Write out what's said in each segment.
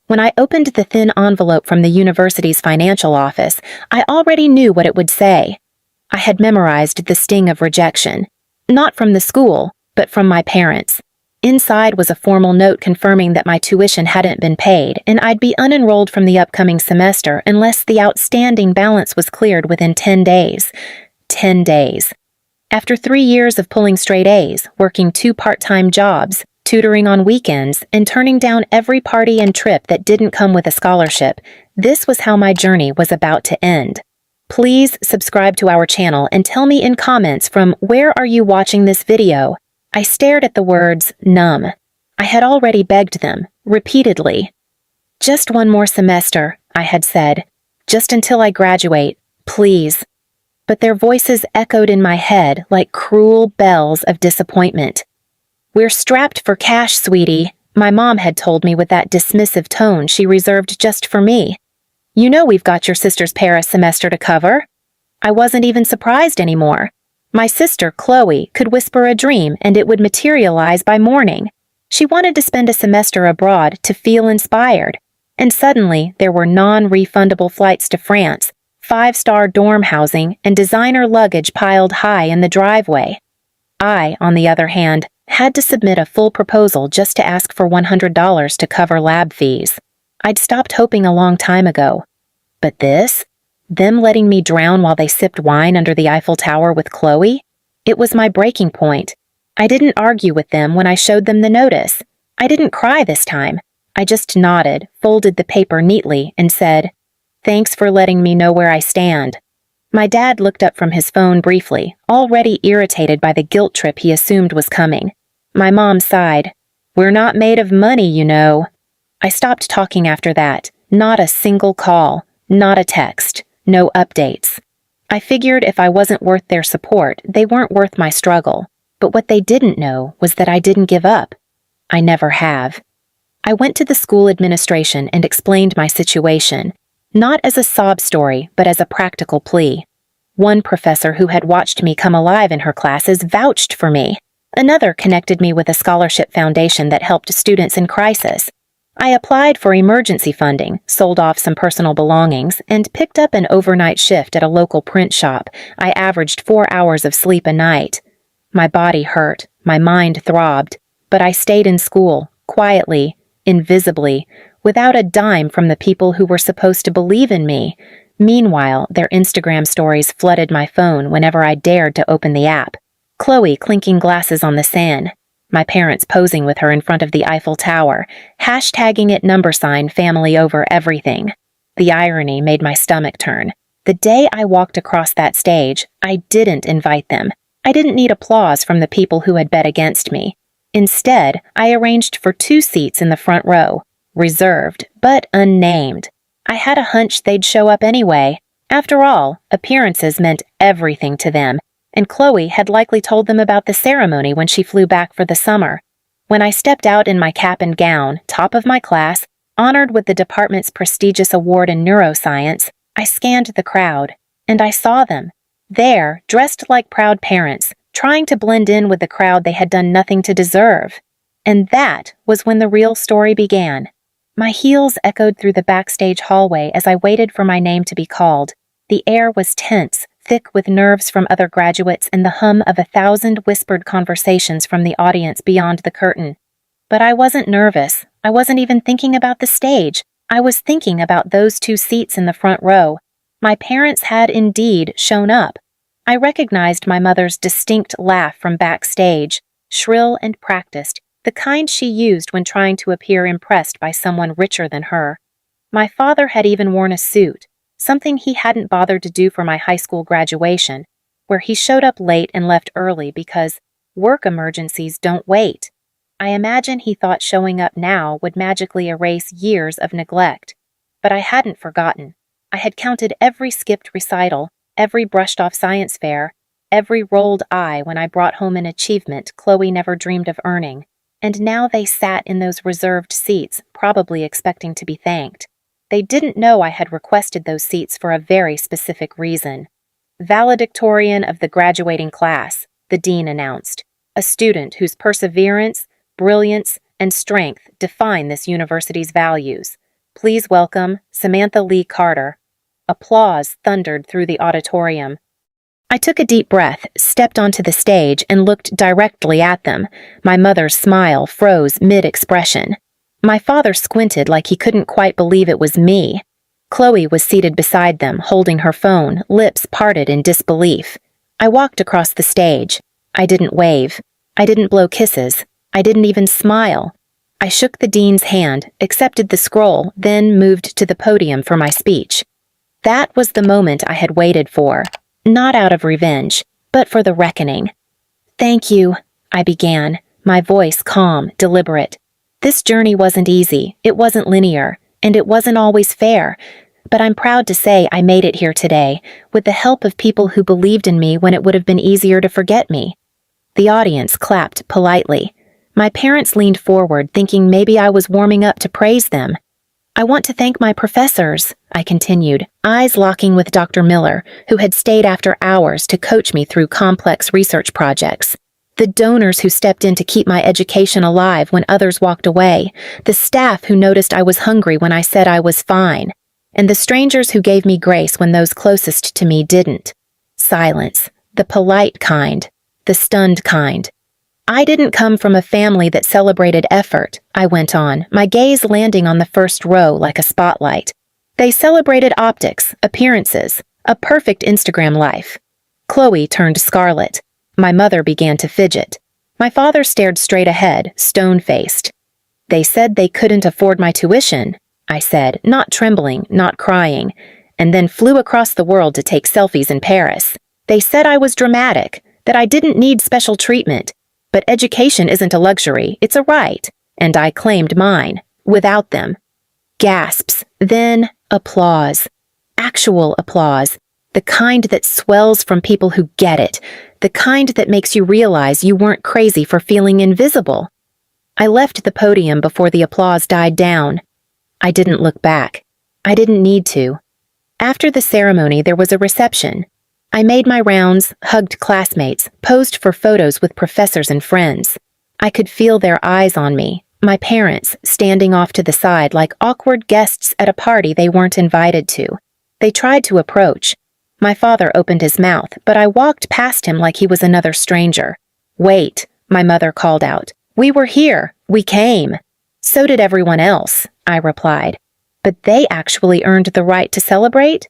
When I opened the thin envelope from the university's financial office, I already knew what it would say. I had memorized the sting of rejection, not from the school, but from my parents. Inside was a formal note confirming that my tuition hadn't been paid and I'd be unenrolled from the upcoming semester unless the outstanding balance was cleared within 10 days. 10 days. After 3 years of pulling straight A's, working 2 part-time jobs, tutoring on weekends, and turning down every party and trip that didn't come with a scholarship, this was how my journey was about to end. Please subscribe to our channel and tell me in comments from where are you watching this video. I stared at the words numb. I had already begged them, repeatedly. Just one more semester, I had said. Just until I graduate, please. But their voices echoed in my head like cruel bells of disappointment. "We're strapped for cash, sweetie," my mom had told me with that dismissive tone she reserved just for me. "You know we've got your sister's Paris semester to cover." I wasn't even surprised anymore. My sister, Chloe, could whisper a dream and it would materialize by morning. She wanted to spend a semester abroad to feel inspired. And suddenly, there were non-refundable flights to France, 5-star dorm housing, and designer luggage piled high in the driveway. I, on the other hand, had to submit a full proposal just to ask for $100 to cover lab fees. I'd stopped hoping a long time ago. But this? Them letting me drown while they sipped wine under the Eiffel Tower with Chloe? It was my breaking point. I didn't argue with them when I showed them the notice. I didn't cry this time. I just nodded, folded the paper neatly, and said, "Thanks for letting me know where I stand." My dad looked up from his phone briefly, already irritated by the guilt trip he assumed was coming. My mom sighed. "We're not made of money, you know." I stopped talking after that. Not a single call, not a text. No updates. I figured if I wasn't worth their support, they weren't worth my struggle. But what they didn't know was that I didn't give up. I never have. I went to the school administration and explained my situation, not as a sob story, but as a practical plea. One professor who had watched me come alive in her classes vouched for me. Another connected me with a scholarship foundation that helped students in crisis. I applied for emergency funding, sold off some personal belongings, and picked up an overnight shift at a local print shop. I averaged 4 hours of sleep a night. My body hurt, my mind throbbed, but I stayed in school, quietly, invisibly, without a dime from the people who were supposed to believe in me. Meanwhile, their Instagram stories flooded my phone whenever I dared to open the app. Chloe clinking glasses on the sand. My parents posing with her in front of the Eiffel Tower, hashtagging it family over everything. The irony made my stomach turn. The day I walked across that stage, I didn't invite them. I didn't need applause from the people who had bet against me. Instead, I arranged for 2 seats in the front row, reserved, but unnamed. I had a hunch they'd show up anyway. After all, appearances meant everything to them, and Chloe had likely told them about the ceremony when she flew back for the summer. When I stepped out in my cap and gown, top of my class, honored with the department's prestigious award in neuroscience, I scanned the crowd, and I saw them, there, dressed like proud parents, trying to blend in with the crowd they had done nothing to deserve. And that was when the real story began. My heels echoed through the backstage hallway as I waited for my name to be called. The air was tense, thick with nerves from other graduates and the hum of 1,000 whispered conversations from the audience beyond the curtain. But I wasn't nervous. I wasn't even thinking about the stage. I was thinking about those 2 seats in the front row. My parents had indeed shown up. I recognized my mother's distinct laugh from backstage, shrill and practiced, the kind she used when trying to appear impressed by someone richer than her. My father had even worn a suit, something he hadn't bothered to do for my high school graduation, where he showed up late and left early because work emergencies don't wait. I imagine he thought showing up now would magically erase years of neglect. But I hadn't forgotten. I had counted every skipped recital, every brushed-off science fair, every rolled eye when I brought home an achievement Chloe never dreamed of earning, and now they sat in those reserved seats, probably expecting to be thanked. They didn't know I had requested those seats for a very specific reason. Valedictorian of the graduating class, the dean announced, a student whose perseverance, brilliance, and strength define this university's values. Please welcome Samantha Lee Carter." Applause thundered through the auditorium. I took a deep breath, stepped onto the stage, and looked directly at them. My mother's smile froze mid-expression. My father squinted like he couldn't quite believe it was me. Chloe was seated beside them, holding her phone, lips parted in disbelief. I walked across the stage. I didn't wave. I didn't blow kisses. I didn't even smile. I shook the dean's hand, accepted the scroll, then moved to the podium for my speech. That was the moment I had waited for. Not out of revenge, but for the reckoning. "Thank you," I began, my voice calm, deliberate. This journey wasn't easy, it wasn't linear, and it wasn't always fair, but I'm proud to say I made it here today, with the help of people who believed in me when it would have been easier to forget me. The audience clapped politely. My parents leaned forward, thinking maybe I was warming up to praise them. "I want to thank my professors," I continued, eyes locking with Dr. Miller, who had stayed after hours to coach me through complex research projects. The donors who stepped in to keep my education alive when others walked away, the staff who noticed I was hungry when I said I was fine, and the strangers who gave me grace when those closest to me didn't. Silence, the polite kind, the stunned kind. "I didn't come from a family that celebrated effort," I went on, my gaze landing on the first row like a spotlight. "They celebrated optics, appearances, a perfect Instagram life." Chloe turned scarlet. My mother began to fidget. My father stared straight ahead, stone-faced. "They said they couldn't afford my tuition," I said, not trembling, not crying, and then flew across the world to take selfies in Paris. "They said I was dramatic, that I didn't need special treatment. But education isn't a luxury, it's a right, and I claimed mine, without them." Gasps, then applause. Actual applause. The kind that swells from people who get it, the kind that makes you realize you weren't crazy for feeling invisible. I left the podium before the applause died down. I didn't look back. I didn't need to. After the ceremony, there was a reception. I made my rounds, hugged classmates, posed for photos with professors and friends. I could feel their eyes on me, my parents standing off to the side like awkward guests at a party they weren't invited to. They tried to approach. My father opened his mouth, but I walked past him like he was another stranger. "Wait," my mother called out. "We were here. We came." "So did everyone else," I replied. "But they actually earned the right to celebrate?"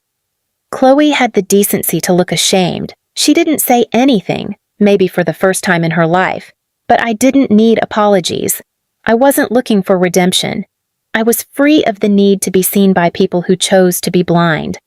Chloe had the decency to look ashamed. She didn't say anything, maybe for the first time in her life, but I didn't need apologies. I wasn't looking for redemption. I was free of the need to be seen by people who chose to be blind.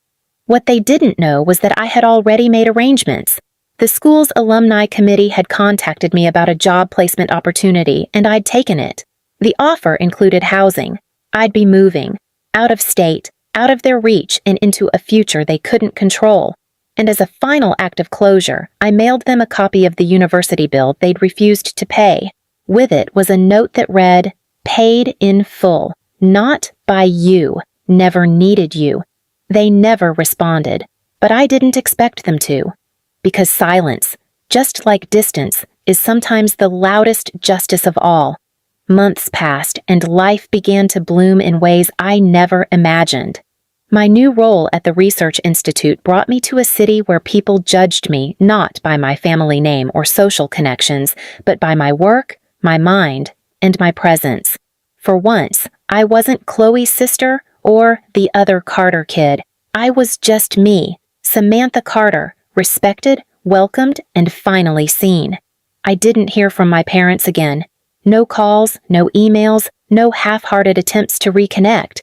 What they didn't know was that I had already made arrangements. The school's alumni committee had contacted me about a job placement opportunity, and I'd taken it. The offer included housing. I'd be moving, out of state, out of their reach and into a future they couldn't control. And as a final act of closure, I mailed them a copy of the university bill they'd refused to pay. With it was a note that read, "Paid in full, not by you, never needed you." They never responded, but I didn't expect them to. Because silence, just like distance, is sometimes the loudest justice of all. Months passed, and life began to bloom in ways I never imagined. My new role at the Research Institute brought me to a city where people judged me not by my family name or social connections, but by my work, my mind, and my presence. For once, I wasn't Chloe's sister or the other Carter kid. I was just me, Samantha Carter, respected, welcomed, and finally seen. I didn't hear from my parents again. No calls, no emails, no half-hearted attempts to reconnect.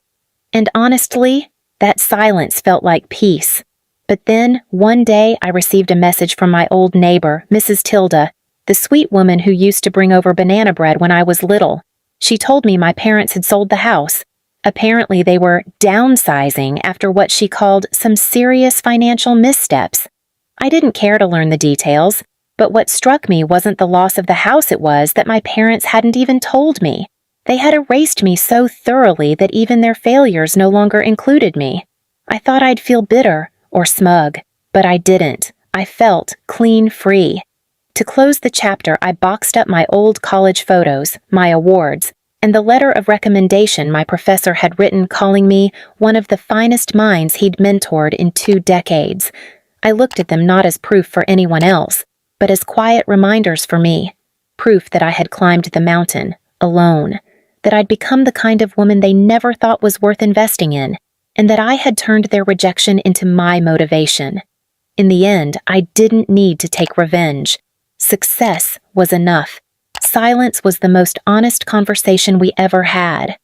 And honestly, that silence felt like peace. But then, one day, I received a message from my old neighbor, Mrs. Tilda, the sweet woman who used to bring over banana bread when I was little. She told me my parents had sold the house. Apparently, they were downsizing after what she called some serious financial missteps. I didn't care to learn the details, but what struck me wasn't the loss of the house, it was that my parents hadn't even told me. They had erased me so thoroughly that even their failures no longer included me. I thought I'd feel bitter or smug, but I didn't. I felt clean free. To close the chapter, I boxed up my old college photos, my awards, and the letter of recommendation my professor had written calling me one of the finest minds he'd mentored in 2 decades. I looked at them not as proof for anyone else, but as quiet reminders for me. Proof that I had climbed the mountain, alone, that I'd become the kind of woman they never thought was worth investing in, and that I had turned their rejection into my motivation. In the end, I didn't need to take revenge. Success was enough. Silence was the most honest conversation we ever had.